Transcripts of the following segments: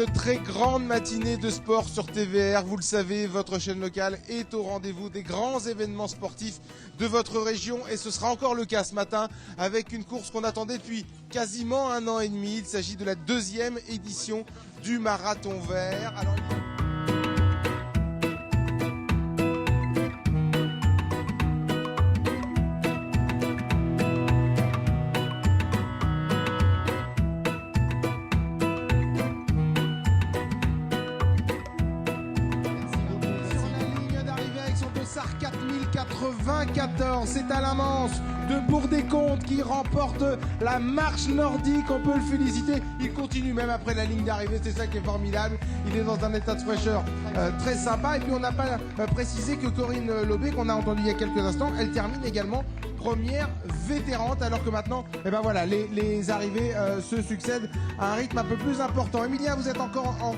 une très grande matinée de sport sur TVR. Vous le savez, votre chaîne locale est au rendez-vous des grands événements sportifs de votre région. Et ce sera encore le cas ce matin avec une course qu'on attendait depuis quasiment 1 an et demi. Il s'agit de la 2e édition du Marathon Vert. Alors... Dossard 4094, c'est Alain Mance de Bourg-des-Comptes qui remporte la marche nordique, on peut le féliciter, il continue même après la ligne d'arrivée, c'est ça qui est formidable, il est dans un état de fraîcheur très sympa. Et puis on n'a pas précisé que Corinne Lobé, qu'on a entendu il y a quelques instants, elle termine également première vétérante, alors que maintenant, eh ben voilà, les arrivées se succèdent à un rythme un peu plus important. Emilien, vous êtes encore en...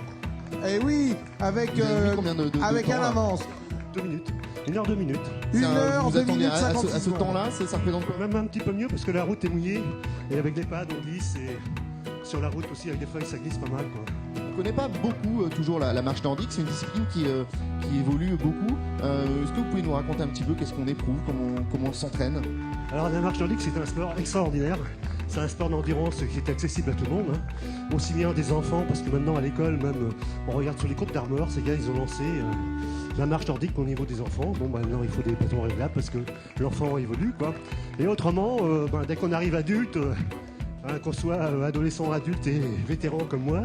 Eh oui, avec Alain Mance. 2 minutes. 1 heure 2 minutes. 1 heure 2 minutes 56 à ce temps-là, ça représente quoi? Même un petit peu mieux parce que la route est mouillée et avec les pads on glisse et sur la route aussi avec des feuilles ça glisse pas mal quoi. On ne connaît pas beaucoup toujours la marche nordique, c'est une discipline qui évolue beaucoup. Est-ce que vous pouvez nous raconter un petit peu qu'est-ce qu'on éprouve, comment on s'entraîne? Alors la marche nordique c'est un sport extraordinaire. C'est un sport d'endurance qui est accessible à tout le monde, hein. Aussi bien des enfants, parce que maintenant à l'école, même on regarde sur les groupes d'armeurs, ces gars ils ont lancé la marche nordique au niveau des enfants. Bon maintenant il faut des bâtons réglables parce que l'enfant évolue quoi. Et autrement, dès qu'on arrive adulte, qu'on soit adolescent, adulte et vétéran comme moi,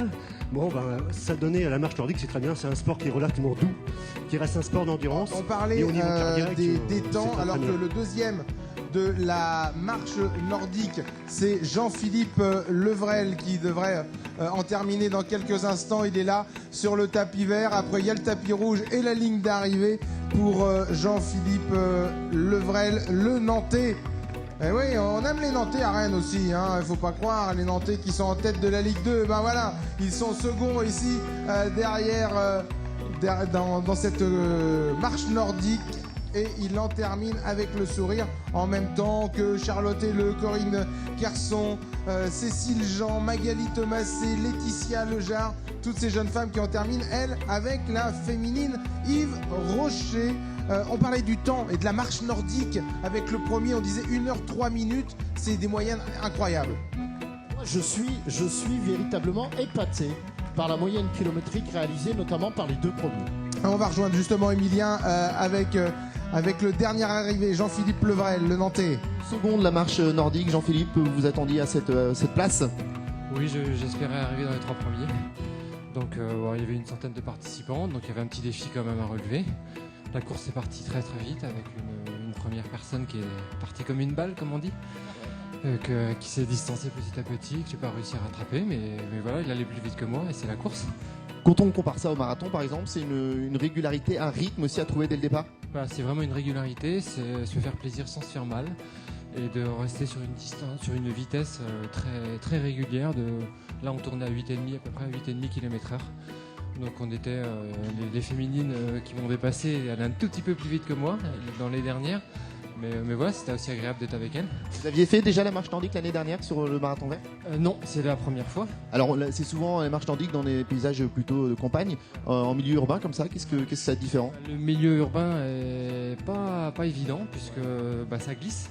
ça donnait à la marche nordique, c'est très bien, c'est un sport qui est relativement doux, qui reste un sport d'endurance. On parlait des temps, alors que le deuxième de la marche nordique, c'est Jean-Philippe Levrel qui devrait en terminer dans quelques instants. Il est là sur le tapis vert. Après, il y a le tapis rouge et la ligne d'arrivée pour Jean-Philippe Levrel, le Nantais. Eh oui, on aime les Nantais à Rennes aussi, hein. Il faut pas croire, les Nantais qui sont en tête de la Ligue 2, ben voilà, ils sont seconds ici derrière dans cette marche nordique. Et il en termine avec le sourire en même temps que Charlotte Helleux, Corinne Kerson, Cécile Jean, Magali Thomasé, Laetitia Lejar, toutes ces jeunes femmes qui en terminent, elles, avec la féminine Yves Rocher. On parlait du temps et de la marche nordique. Avec le premier, on disait 1 heure 3 minutes. C'est des moyennes incroyables. Moi, je suis véritablement épaté par la moyenne kilométrique réalisée notamment par les 2 premiers. On va rejoindre justement Emilien avec le dernier arrivé, Jean-Philippe Levrel, le Nantais. Seconde la marche nordique, Jean-Philippe, vous attendiez à cette place? Oui, j'espérais arriver dans les 3 premiers. Donc il y avait une centaine de participants, donc il y avait un petit défi quand même à relever. La course est partie très très vite avec une première personne qui est partie comme une balle, comme on dit, qui s'est distancée petit à petit, que j'ai pas réussi à rattraper, mais voilà, il allait plus vite que moi et c'est la course. Quand on compare ça au marathon par exemple, c'est une régularité, un rythme aussi à trouver dès le départ? Voilà, c'est vraiment une régularité, c'est se faire plaisir sans se faire mal et de rester sur une distance, sur une vitesse très, très régulière. Là on tournait à 8,5 à peu près, à 8,5 km/h. Donc on était, les féminines qui m'ont dépassé, elles allaient un tout petit peu plus vite que moi dans les dernières. Mais voilà, c'était aussi agréable d'être avec elles. Vous aviez fait déjà la marche nordique l'année dernière sur le Marathon Vert? Non, c'est la première fois. Alors c'est souvent les marches nordiques dans des paysages plutôt de campagne, en milieu urbain comme ça, qu'est-ce que ça a de différent? Le milieu urbain est pas évident puisque ça glisse,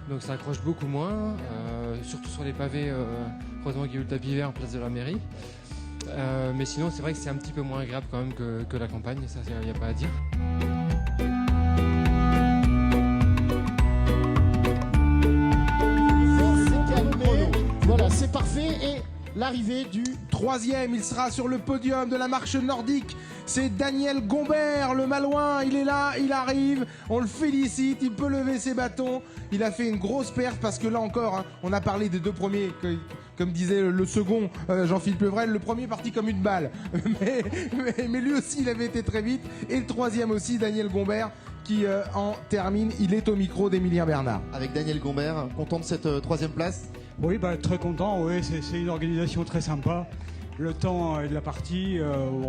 donc ça accroche beaucoup moins, surtout sur les pavés, heureusement qu'il y a eu le tapis vert en place de la mairie. Mais sinon c'est vrai que c'est un petit peu moins agréable quand même que la campagne, ça il n'y a pas à dire. Voilà, c'est parfait et l'arrivée du 3e, il sera sur le podium de la marche nordique. C'est Daniel Gombert, le Malouin. Il est là, il arrive. On le félicite, il peut lever ses bâtons. Il a fait une grosse perf parce que là encore, on a parlé des 2 premiers, comme disait le second Jean-Philippe Levrel. Le premier parti comme une balle. Mais lui aussi, il avait été très vite. Et le 3e aussi, Daniel Gombert, qui en termine. Il est au micro d'Emilien Bernard. Avec Daniel Gombert, content de cette 3e place? Oui, très content, oui, c'est une organisation très sympa. Le temps de la partie,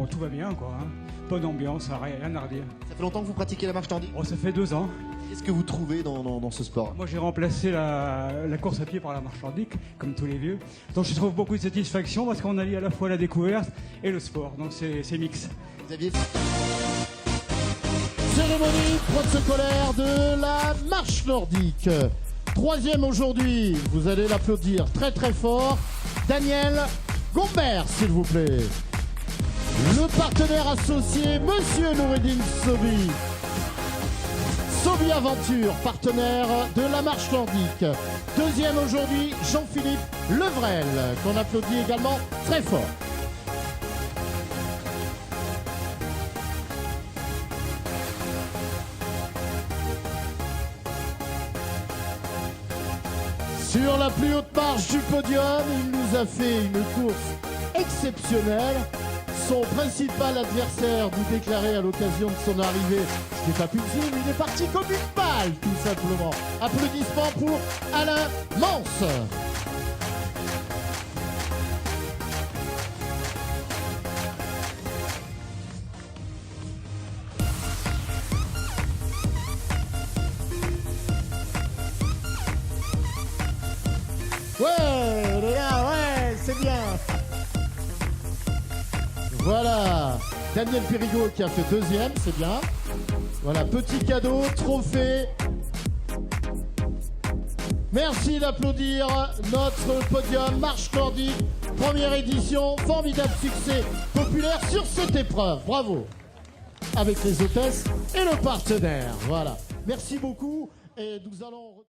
tout va bien, quoi. Hein. Bonne ambiance, rien à redire. Ça fait longtemps que vous pratiquez la marche nordique? Oh, ça fait 2 ans. Qu'est-ce que vous trouvez dans ce sport? Moi, j'ai remplacé la course à pied par la marche nordique, comme tous les vieux. Donc, je trouve beaucoup de satisfaction parce qu'on allie à la fois la découverte et le sport. Donc, c'est mix. Xavier? Cérémonie protocolaire de la marche nordique. 3e aujourd'hui, vous allez l'applaudir très très fort, Daniel Gombert, s'il vous plaît. Le partenaire associé, Monsieur Noureddin Sobi. Sobi Aventure, partenaire de la marche nordique. 2e aujourd'hui, Jean-Philippe Levrel, qu'on applaudit également très fort. Sur la plus haute marche du podium, il nous a fait une course exceptionnelle. Son principal adversaire vous déclarait à l'occasion de son arrivée, ce n'est pas possible, il est parti comme une balle, tout simplement. Applaudissements pour Alain Mance. Ouais, les gars, ouais, c'est bien. Voilà, Daniel Périgot qui a fait 2e, c'est bien. Voilà, petit cadeau, trophée. Merci d'applaudir notre podium marche nordique, première édition, formidable succès populaire sur cette épreuve. Bravo. Avec les hôtesses et le partenaire. Voilà. Merci beaucoup et nous allons...